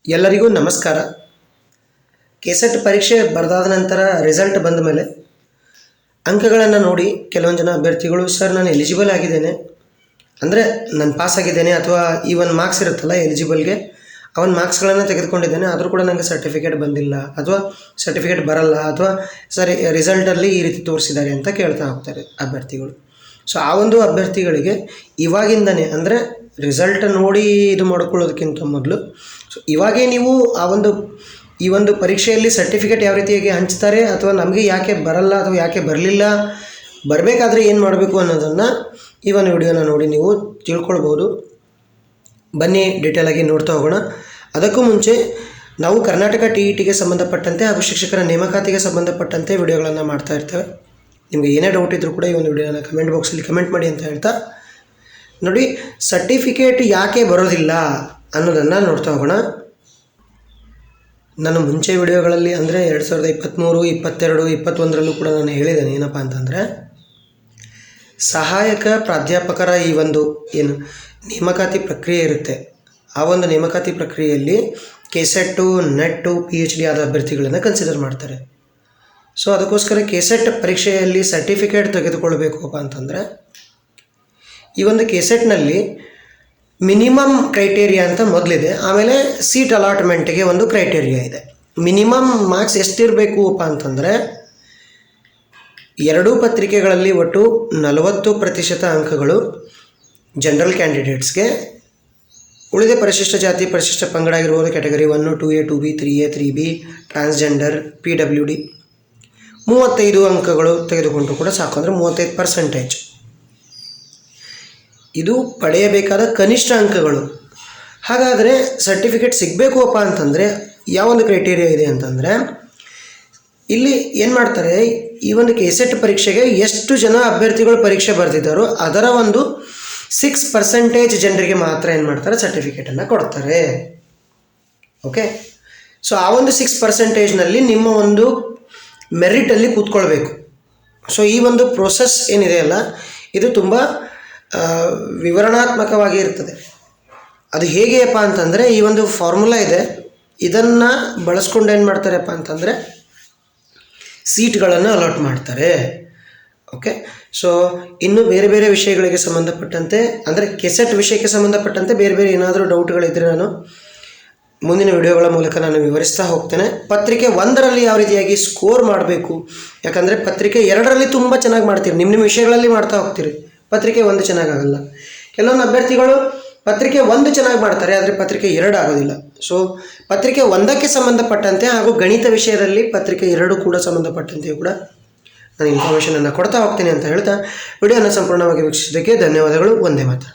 ಎಲ್ಲರಿಗೂ ನಮಸ್ಕಾರ. ಕೆಸೆಟ್ ಪರೀಕ್ಷೆ ಬರೆದಾದ ನಂತರ ರಿಸಲ್ಟ್ ಬಂದ ಮೇಲೆ ಅಂಕಗಳನ್ನು ನೋಡಿ ಕೆಲವೊಂದು ಜನ ಅಭ್ಯರ್ಥಿಗಳು ಸರ್ ನಾನು ಎಲಿಜಿಬಲ್ ಆಗಿದ್ದೇನೆ, ಅಂದರೆ ನಾನು ಪಾಸ್ ಆಗಿದ್ದೇನೆ ಅಥವಾ ಈ ಒಂದು ಮಾರ್ಕ್ಸ್ ಇರುತ್ತಲ್ಲ ಎಲಿಜಿಬಲ್ಗೆ ಆ ಒಂದು ಮಾರ್ಕ್ಸ್ಗಳನ್ನು ತೆಗೆದುಕೊಂಡಿದ್ದೇನೆ, ಆದರೂ ಕೂಡ ನನಗೆ ಸರ್ಟಿಫಿಕೇಟ್ ಬಂದಿಲ್ಲ ಅಥವಾ ಸರ್ಟಿಫಿಕೇಟ್ ಬರಲ್ಲ ಅಥವಾ ಸರಿ ರಿಸಲ್ಟಲ್ಲಿ ಈ ರೀತಿ ತೋರಿಸಿದ್ದಾರೆ ಅಂತ ಕೇಳ್ತಾ ಹೋಗ್ತಾರೆ ಅಭ್ಯರ್ಥಿಗಳು. ಸೊ ಆ ಒಂದು ಅಭ್ಯರ್ಥಿಗಳಿಗೆ ಇವಾಗಿಂದನೇ ಅಂದರೆ ರಿಸಲ್ಟ್ ನೋಡಿ ಇದು ಮಾಡ್ಕೊಳ್ಳೋದಕ್ಕಿಂತ ಮೊದಲು ಇವಾಗೇ ನೀವು ಈ ಒಂದು ಪರೀಕ್ಷೆಯಲ್ಲಿ ಸರ್ಟಿಫಿಕೇಟ್ ಯಾವ ರೀತಿಯಾಗಿ ಹಂಚ್ತಾರೆ ಅಥವಾ ನಮಗೆ ಯಾಕೆ ಬರಲ್ಲ ಅಥವಾ ಯಾಕೆ ಬರಲಿಲ್ಲ, ಬರಬೇಕಾದ್ರೆ ಏನು ಮಾಡಬೇಕು ಅನ್ನೋದನ್ನು ಈ ಒಂದು ವಿಡಿಯೋನ ನೋಡಿ ನೀವು ತಿಳ್ಕೊಳ್ಬೋದು. ಬನ್ನಿ ಡೀಟೇಲಾಗಿ ನೋಡ್ತಾ ಹೋಗೋಣ. ಅದಕ್ಕೂ ಮುಂಚೆ ನಾವು ಕರ್ನಾಟಕ TETಗೆ ಸಂಬಂಧಪಟ್ಟಂತೆ ಹಾಗೂ ಶಿಕ್ಷಕರ ನೇಮಕಾತಿಗೆ ಸಂಬಂಧಪಟ್ಟಂತೆ ವಿಡಿಯೋಗಳನ್ನು ಮಾಡ್ತಾ ಇರ್ತೇವೆ. ನಿಮಗೆ ಏನೇ ಡೌಟ್ ಇದ್ದರೂ ಕೂಡ ಈ ಒಂದು ವಿಡಿಯೋನ ಕಮೆಂಟ್ ಬಾಕ್ಸಲ್ಲಿ ಕಮೆಂಟ್ ಮಾಡಿ ಅಂತ ಹೇಳ್ತಾ, ನೋಡಿ ಸರ್ಟಿಫಿಕೇಟ್ ಯಾಕೆ ಬರೋದಿಲ್ಲ ಅನ್ನೋದನ್ನು ನೋಡ್ತಾ ಹೋಗೋಣ. ನಾನು ಮುಂಚೆ ವಿಡಿಯೋಗಳಲ್ಲಿ ಅಂದರೆ 2023, 22, 21ರಲ್ಲೂ ಕೂಡ ನಾನು ಹೇಳಿದ್ದೇನೆ ಏನಪ್ಪ ಅಂತಂದರೆ ಸಹಾಯಕ ಪ್ರಾಧ್ಯಾಪಕರ ಈ ಒಂದು ಏನು ನೇಮಕಾತಿ ಪ್ರಕ್ರಿಯೆ ಇರುತ್ತೆ, ಆ ಒಂದು ನೇಮಕಾತಿ ಪ್ರಕ್ರಿಯೆಯಲ್ಲಿ ಕೆಸೆಟ್ಟು, ನೆಟ್ಟು, PhD ಆದ ಅಭ್ಯರ್ಥಿಗಳನ್ನು ಕನ್ಸಿಡರ್ ಮಾಡ್ತಾರೆ. ಸೊ ಅದಕ್ಕೋಸ್ಕರ ಕೆಸೆಟ್ ಪರೀಕ್ಷೆಯಲ್ಲಿ ಸರ್ಟಿಫಿಕೇಟ್ ತೆಗೆದುಕೊಳ್ಬೇಕಪ್ಪ ಅಂತಂದರೆ ಈ ಒಂದು ಕೆಸೆಟ್ನಲ್ಲಿ ಮಿನಿಮಮ್ ಕ್ರೈಟೇರಿಯಾ ಅಂತ ಮೊದಲಿದೆ, ಆಮೇಲೆ ಸೀಟ್ ಅಲಾಟ್ಮೆಂಟ್ಗೆ ಒಂದು ಕ್ರೈಟೇರಿಯಾ ಇದೆ. ಮಿನಿಮಮ್ ಮಾರ್ಕ್ಸ್ ಎಷ್ಟಿರಬೇಕು ಅಪ್ಪ ಅಂತಂದರೆ ಎರಡೂ ಪತ್ರಿಕೆಗಳಲ್ಲಿ ಒಟ್ಟು 40% ಅಂಕಗಳು ಜನರಲ್ ಕ್ಯಾಂಡಿಡೇಟ್ಸ್ಗೆ, ಉಳಿದ ಪರಿಶಿಷ್ಟ ಜಾತಿ ಪರಿಶಿಷ್ಟ ಪಂಗಡ ಆಗಿರ್ಬೋದು category 1, 2A, 2B, 3A, 3B, transgender, PWD 35 ಅಂಕಗಳು ತೆಗೆದುಕೊಂಡ್ರು ಕೂಡ ಸಾಕು, ಅಂದರೆ 35%. ಇದು ಪಡೆಯಬೇಕಾದ ಕನಿಷ್ಠ ಅಂಕಗಳು. ಹಾಗಾದರೆ ಸರ್ಟಿಫಿಕೇಟ್ ಸಿಗಬೇಕು ಅಪ್ಪ ಅಂತಂದರೆ ಯಾವೊಂದು ಕ್ರೈಟೇರಿಯಾ ಇದೆ ಅಂತಂದರೆ ಇಲ್ಲಿ ಏನು ಮಾಡ್ತಾರೆ, ಈ ಒಂದು ಕೆಸೆಟ್ ಪರೀಕ್ಷೆಗೆ ಎಷ್ಟು ಜನ ಅಭ್ಯರ್ಥಿಗಳು ಪರೀಕ್ಷೆ ಬರೆದಿದ್ದಾರೋ ಅದರ ಒಂದು 6% ಜನರಿಗೆ ಮಾತ್ರ ಏನು ಮಾಡ್ತಾರೆ ಸರ್ಟಿಫಿಕೇಟನ್ನು ಕೊಡ್ತಾರೆ. ಓಕೆ, ಸೊ ಆ ಒಂದು 6%ನಲ್ಲಿ ನಿಮ್ಮ ಒಂದು ಮೆರಿಟಲ್ಲಿ ಕೂತ್ಕೊಳ್ಬೇಕು. ಸೊ ಈ ಒಂದು ಪ್ರೋಸೆಸ್ ಏನಿದೆಯಲ್ಲ ಇದು ತುಂಬ ವಿವರಣಾತ್ಮಕವಾಗಿ ಇರ್ತದೆ. ಅದು ಹೇಗೆಯಪ್ಪ ಅಂತಂದರೆ ಈ ಒಂದು ಫಾರ್ಮುಲಾ ಇದೆ, ಇದನ್ನು ಬಳಸ್ಕೊಂಡು ಏನು ಮಾಡ್ತಾರಪ್ಪ ಅಂತಂದರೆ ಸೀಟ್ಗಳನ್ನು ಅಲಾಟ್ ಮಾಡ್ತಾರೆ. ಓಕೆ, ಸೊ ಇನ್ನು ಬೇರೆ ಬೇರೆ ವಿಷಯಗಳಿಗೆ ಸಂಬಂಧಪಟ್ಟಂತೆ ಅಂದರೆ ಕೆಸೆಟ್ ವಿಷಯಕ್ಕೆ ಸಂಬಂಧಪಟ್ಟಂತೆ ಬೇರೆ ಬೇರೆ ಏನಾದರೂ ಡೌಟ್ಗಳಿದ್ದರೆ ನಾನು ಮುಂದಿನ ವಿಡಿಯೋಗಳ ಮೂಲಕ ನಾನು ವಿವರಿಸ್ತಾ ಹೋಗ್ತೇನೆ. ಪತ್ರಿಕೆ 1ರಲ್ಲಿ ಯಾವ ರೀತಿಯಾಗಿ ಸ್ಕೋರ್ ಮಾಡಬೇಕು, ಯಾಕಂದರೆ ಪತ್ರಿಕೆ 2ರಲ್ಲಿ ತುಂಬ ಚೆನ್ನಾಗಿ ಮಾಡ್ತೀರಿ, ನಿಮ್ಮ ವಿಷಯಗಳಲ್ಲಿ ಮಾಡ್ತಾ ಹೋಗ್ತೀರಿ, ಪತ್ರಿಕೆ 1 ಚೆನ್ನಾಗಾಗಲ್ಲ. ಕೆಲವೊಂದು ಅಭ್ಯರ್ಥಿಗಳು ಪತ್ರಿಕೆ 1 ಚೆನ್ನಾಗಿ ಮಾಡ್ತಾರೆ, ಆದರೆ ಪತ್ರಿಕೆ 2 ಆಗೋದಿಲ್ಲ. ಸೊ ಪತ್ರಿಕೆ 1ಕ್ಕೆ ಸಂಬಂಧಪಟ್ಟಂತೆ ಹಾಗೂ ಗಣಿತ ವಿಷಯದಲ್ಲಿ ಪತ್ರಿಕೆ 2 ಕೂಡ ಸಂಬಂಧಪಟ್ಟಂತೆ ಕೂಡ ನಾನು ಇನ್ಫಾರ್ಮೇಷನನ್ನು ಕೊಡ್ತಾ ಹೋಗ್ತೀನಿ ಅಂತ ಹೇಳ್ತಾ ವಿಡಿಯೋನ ಸಂಪೂರ್ಣವಾಗಿ ವೀಕ್ಷಿಸಿದ್ದಕ್ಕೆ ಧನ್ಯವಾದಗಳು. ಒಂದೇ ಮಾತು.